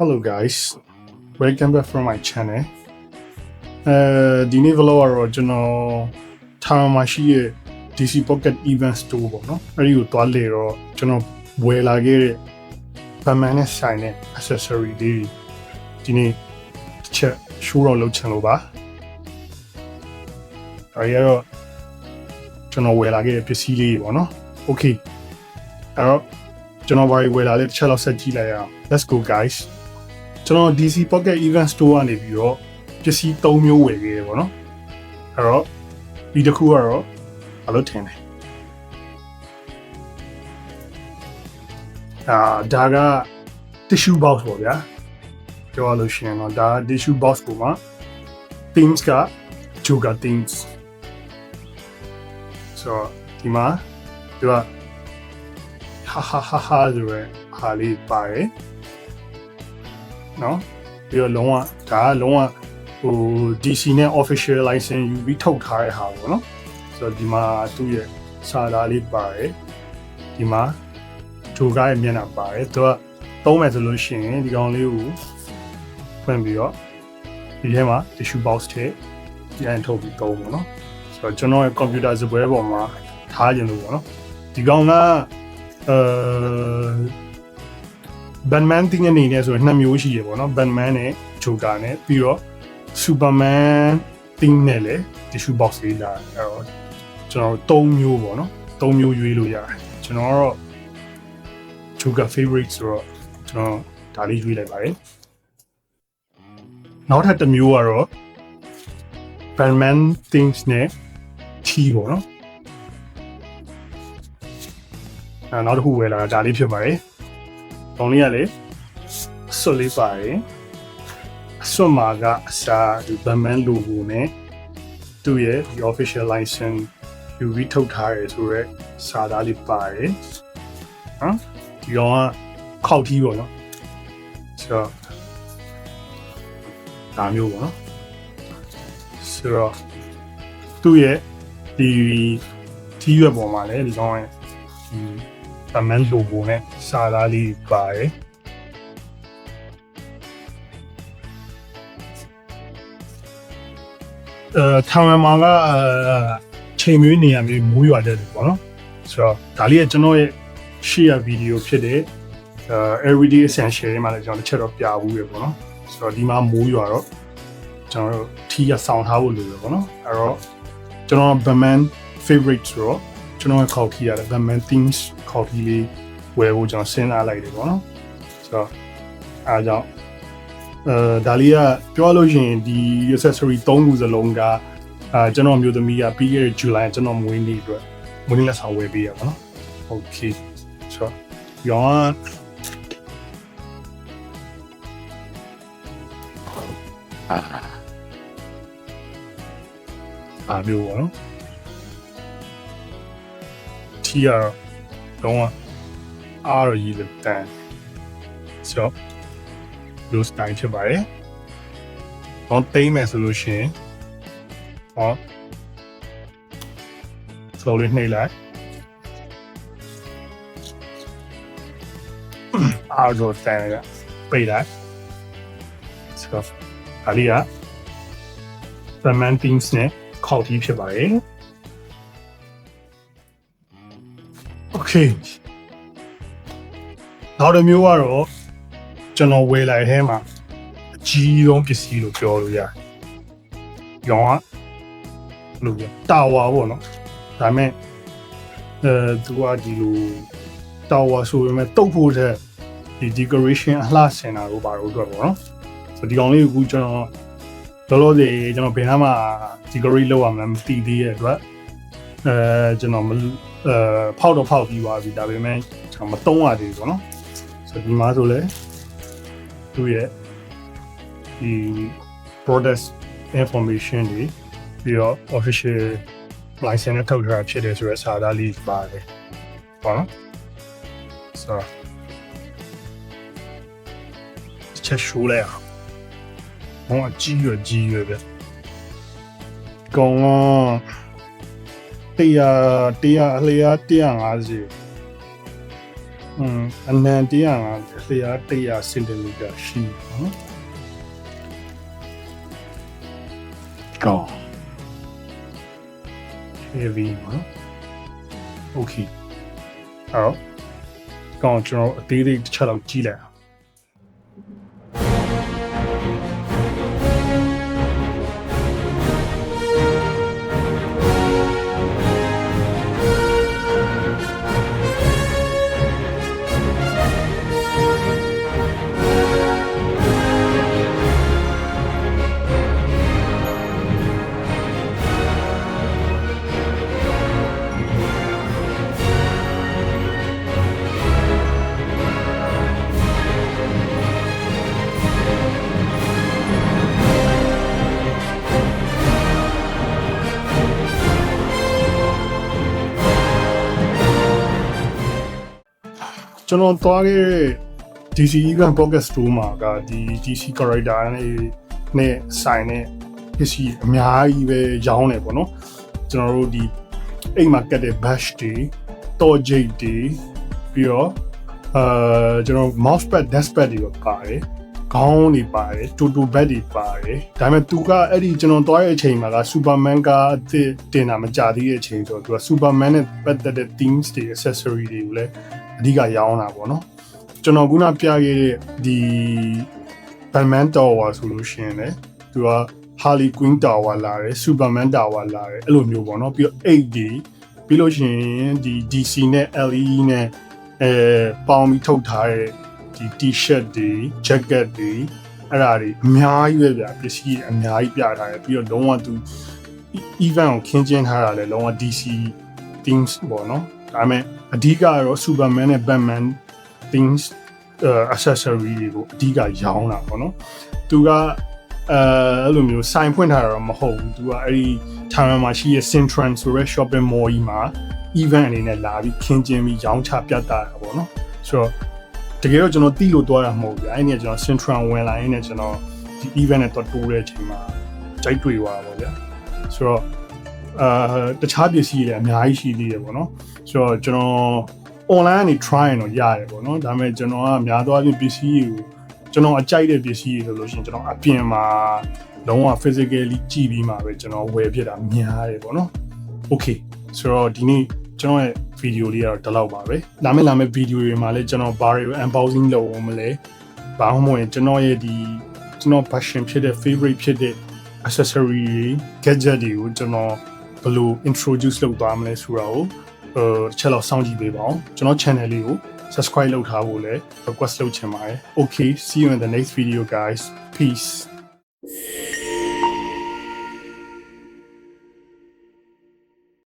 Hello guys, welcome back from my channel. ဒီနေ့ vlog ကတော့ကျွန်တော်ထားမှာရှိရဲ့ DC Pocket Event Store ပေါ့နော်။အဲဒီကိုတွားလေတော့ကျွန်တော်ဝယ်လာခဲ့တဲ့ Batman နဲ့ဆိုင်တဲ့ accessory တွေဒီနေ့တစ်ချက် show တော့လုပ်ချင်လို့ပါ။အဲဒီတော့ကျွန်တော်ဝယ်လာခဲ့တဲ့ပစ္စည်းလေးပေါ့နော်။ Okay. အဲ့တော့ကျွန်တော်ဘာဝယ်လာလဲတစ်ချက်လောက်ဆက်ကြည့်လိုက်အောင် Let's go guys. ကျွန်တော် DC Pocket Event Store ကနေပြီးတော့ပစ္စည်း၃မျိုးဝယ်ခဲ့တယ်ပေါ့နော်အဲ့တော့ဒီတစ်ခုကတော့ဘာလို့ထင်လဲဒါက tissue box ပေါ့ဗျာပြောရလို့ရှိရင်တော့ဒါ tissue box ပုံမှာ things က Joga things so ဒီမှာဒီကဟာဆိုရယ်ဟာလေးပါတယ်နော်ပြီးတော့လုံးဝဒါကလုံးဝDC နဲ့ official license ယူပြီးထုတ်ထားတဲ့ဟာပေါ့နော်ဆိုတော့ဒီမှာသူ့ရဲ့စာသားလေးပါတယ်ဒီမှာဂျိုကားရဲ့မျက်နှာပါတယ်သူကသုံးမယ်ဆိုလို့ရှိရင်ဒီကောင်လေးကိုဖွင့်ပြီးတော့ဒီထဲမှာ tissue box ထဲပြန်ထုတ်ပြီးသုံးပေါ့နော်ဆိုတော့ကျွန်တော်ရဲ့ computer စပွဲပေါ်မှာထားခြင်းလို့ပေါ့နော်ဒီကောင်ကBatman တင်းအနေနဲ့ဆိုရင်နှစ်မျိုးရှိရပေါ့နော် Batman နဲ့ Joker နဲ့ပြီးတော့ Superman တင်းနဲ့လည်း tissue box လေးလာအဲ့တော့ကျွန်တော်၃မျိုးပေါ့နော်၃မျိုးရွေးလို့ရတယ်ကျွန်တော်ကတော့ Joker favorite ဆိုတော့ကျွန်တော်ဒါလေးရွေးလိုက်ပါတယ်နောက်ထပ်တစ်မျိုးကတော့ Batman things နဲ့ T ပေါ့နော်နောက်တစ်ခုဝယ်လာတာဒါလေးဖြစ်ပါတယ်ကောင်းလေးကလေဆွတ်လေးပါတယ်ဆွတ်မှာကအစားဒီ Batman logo နဲ့သူ့ရဲ့ official license ယူပြီးထုတ်ထားရဲဆိုတော့စာသားလေးပါတယ်နော်ဒီကောင်ကခောက်ထီးပေါ့နော်ဆိုတော့ဒါမျိုးပေါ့နော်ဆိုတော့သူ့ရဲ့ဒီထီးရွက်ပေါ်မှာလည်းဒီကောင်ရဲ့Batman logo နဲ့စာသားလေးပါတယ်ထာမန်ကချိန်မွေးနေရမျိုးမိုးရွာတဲ့ပေါ့နော်ဆိုတော့ဒါလေးကကျွန်တော်ရဲ့ share video ဖြစ်တဲ့everyday essential မှာလည်းကျွန်တော်တစ်ချက်တော့ပြဘူးရပေါ့နော်ဆိုတော့ဒီမှာမိုးရွာတော့ကျွန်တော်တို့ထီးရဆောင်ထားဖို့လိုရပေါ့နော်အဲ့တော့ကျွန်တော် Batman favorite ဆိုတော့ကျွန်တော်ခောက်ထီးရတယ် Batman things ခောက်ထီးလေးဝယ်ဖို့ကျွန်တော်စဉ်းစားလိုက်တယ်ပေါ့နော်ဆိုတော့အားကြောင့်ဒါလေးကပြောလို့ရှိရင်ဒီ accessory ၃ခုစလုံးကကျွန်တော်မျိုးသမီးကပြီးခဲ့တဲ့ July ကျွန်တော်မွေးနေ့အတွက်မွေးနေ့လက်ဆောင်ဝယ်ပေးရပါတော့ Okay ဆိုတော့ရောင်းမျိုးပေါ့နော်ထီးရတော့အားရည်တဲ့တန်ဆိုတော့လို့ style ဖြစ်ပါတယ်။တော့တိမ့်မယ်ဆိုလို့ရှိရင်ဟော slowly နှိပ်လိုက်အားတော့တန်ရပိတ်လိုက်ဆိုတော့အလီယာ Batman things နဲ့ခောက်ထီးဖြစ်ပါတယ်။ Okay နောက်တစ်မျိုးကတော့ကျွန်တော်ဝယ်လိုက်ထဲမှာအကြီးဆုံးပစ္စည်းလို့ပြောလို့ရတယ်။ရောင်းကလို့တာဝါပေါ့နော်။ဒါပေမဲ့သူကဒီလိုတာဝါဆိုပေမဲ့တုတ်ဖို့တဲ့ဒီ decoration အလှဆင်တာလို့ပါတော့အတွက်ပေါ့နော်။ဆိုဒီကောင်လေးကိုကျွန်တော်လောလောဆယ်ကျွန်တော်ဘယ်နှမှာ decorate လုပ်ရမလဲမသိသေးတဲ့အတွက်ကျွန်တော်ဖောက်တော့ဖောက်ပြီးသွားပြီဒါပေမဲ့ကျွန်တော်မသုံးရသေးဘူးပေါ့နော်ဆိုဒီမှာဆိုလဲသူရဲ့ဒီ product information တွေပြီးတော့ official license နဲ့ထုတ်ထားတာဖြစ်တယ်ဆိုရယ်စာသားလေးပါတယ်ပေါ့နော်ဆိုတော့ချက်ရှိုးလိုက်အောင်ဟောအကြီးရွယ်ပဲကောင်း100 150 အနံ150 စင်တီမီတာရှိပါနော်ကောင်း heavy နော် okay အဲ့တော့ကောင်းကျွန်တော်အသေးသေးတစ်ချက်လောက်ကြီးလိုက်ကျွန်တော်သွားခဲ့တဲ့ DC Event Pocket Store မှာကဒီ DC character နဲ့ဆိုင်တဲ့ပစ္စည်းအများကြီးပဲရောင်းတယ်ပေါ့နော်ကျွန်တော်တို့ဒီအိမ်မှာကတ်တဲ့ bash တွေတော့ jade တွေပြီးတော့ကျွန်တော် mouse pad desk pad တွေပါတယ်ခေါင်းတွေပါတယ်တူတူ bag တွေပါတယ်ဒါပေမဲ့သူကအဲ့ဒီကျွန်တော်သွားတဲ့အချိန်မှာက Superman ကအသစ်တင်တာမကြသေးတဲ့အချိန်ဆိုတော့သူက Superman နဲ့ပတ်သက်တဲ့ themes တွေ accessory တွေကိုလည်းအဓိကရောင်းတာပေါ့နော်ကျွန်တော်ခုနပြခဲ့တဲ့ဒီ Batman Tower ဆိုလို့ရှိရင်လည်းသူက Harley Quinn Tower လာတယ် Superman Tower လာတယ်အဲ့လိုမျိုးပေါ့နော်ပြီးတော့8တွေပြီးလို့ရှိရင်ဒီ DC နဲ့ LE နဲ့ပေါင်းပြီးထုတ်ထားတဲ့ဒီ T-shirt တွေ jacket တွေအဲ့ဒါတွေအများကြီးပဲဗျာပစ္စည်းအများကြီးပြထားတယ်ပြီးတော့လုံးဝသူ event ကိုခင်းကျင်းထားတာလည်းလုံးဝ DC themes ပေါ့နော်ဒါပေမဲ့အဓိကကတော့ Superman နဲ့ Batman things accessory တွေကိုအဓိကရောင်းတာပေါ့နော်သူကအဲ့လိုမျိုးဆိုင်ဖွင့်ထားတာတော့မဟုတ်ဘူးသူကအဲ့ဒီထိုင်ဝမ်မှာရှိတဲ့ Central ဆိုတဲ့ shopping mall ကြီးမှာ event အနေနဲ့လာပြီးခင်းကျင်းပြီးရောင်းချပြသတာပေါ့နော်ဆိုတော့တကယ်တော့ကျွန်တော်တီးလို့တွားတာမဟုတ်ဘူးအဲ့ဒီကကျွန်တော် Central ဝင်လာရင်းနဲ့ကျွန်တော်ဒီ event နဲ့တွားတိုးတဲ့အချိန်မှာကြိုက်တွေ့သွားတာပေါ့ဗျာဆိုတော့တခြားပစ္စည်းတွေအများကြီးရှိသေးတယ်ပေါ့နော်ဆိုတော့ကျွန်တော် online ကနေ try ရင်တော့ရတယ်ပေါ့နော်ဒါပေမဲ့ကျွန်တော်ကများသောအားဖြင့်ပစ္စည်းတွေကိုကျွန်တော်အကြိုက်တဲ့ပစ္စည်းတွေဆိုလို့ရှိရင်ကျွန်တော်အပြင်မှာလုံးဝ physically ကြည့်ပြီးမှပဲကျွန်တော်ဝယ်ဖြစ်တာများတယ်ပေါ့နော် okay ဆိုတော့ဒီနေ့ကျွန်တော်ရဲ့ဗီဒီယိုလေးကတော့ဒီလောက်ပါပဲလာမယ့်ဗီဒီယိုတွေမှာလည်းကျွန်တော်ဘာတွေ unboxing လုပ်အောင်မလဲဘာမှမဟုတ်ရင်ကျွန်တော်ရဲ့ဒီကျွန်တော် passion ဖြစ်တဲ့ favorite ဖြစ်တဲ့ accessory တွေ gadget တွေကိုကျွန်တော်ဘယ်လို introduce လုပ်သွားမလဲဆိုတာကိုတစ်ချက်လောက်စောင့်ကြည့်ပေးပါအောင်ကျွန်တော် channel လေးကို subscribe လုပ်ထားဖို့လည်း request လုပ်ချင်ပါတယ် okay see you in the next video guys peace